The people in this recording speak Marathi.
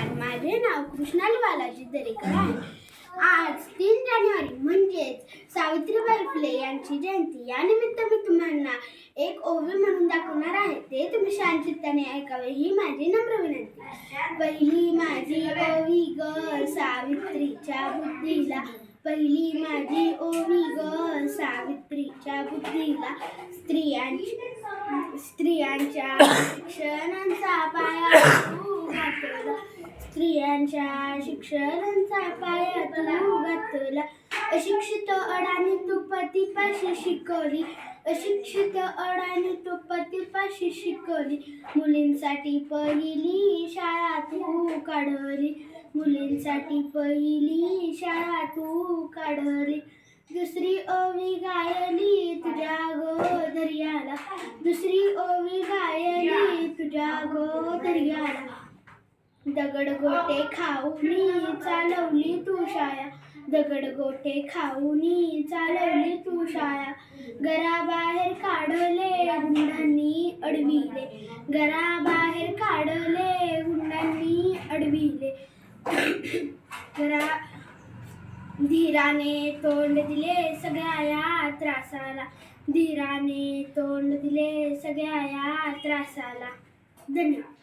नमस्कार, माझे नाव कृष्णाली बालाजी दरेकर आहे. आज 3 जानेवारी म्हणजेच सावित्रीबाई फुले यांची जयंती. या निमित्त मी तुम्हाला एक ओवी म्हणून दाखवणार आहे. ते तुम्ही शांतचित्ताने ऐकावे ही माझी नम्र विनंती. पहिली माझी ओवी ग सावित्रीच्या बुद्धीला, पहिली माझी ओवी ग सावित्रीच्या बुद्धीला, स्त्रियांच्या शिक्षणाचा पाया तू घातला, स्त्रियांच्या शिक्षणाचा पाया तू घातला. अशिक्षित अडाणी तू पतीपाशी शिकवली, अशिक्षित अडाणी तू पतीपाशी शिकवली. मुलींसाठी पहिली शाळा तू काढली, मुलींसाठी पहिली शाळा तू काढली. दुसरी ओवी गायली तुझ्या गोधर्याला, दुसरी ओवी गायली तुझ्या गोधर्याला. दगडगोटे खाऊनी चालवली तू शाळा, दगडगोटे खाऊनी चालवली तू शाळा. घराबाहेर काढले गुंडांनी अडविले, घराबाहेर काढले गुंडांनी अडविले. धीराने तोंड दिले सगळ्या या त्रासाला, धीराने तोंड दिले सगळ्या या त्रासाला. धन्यवाद.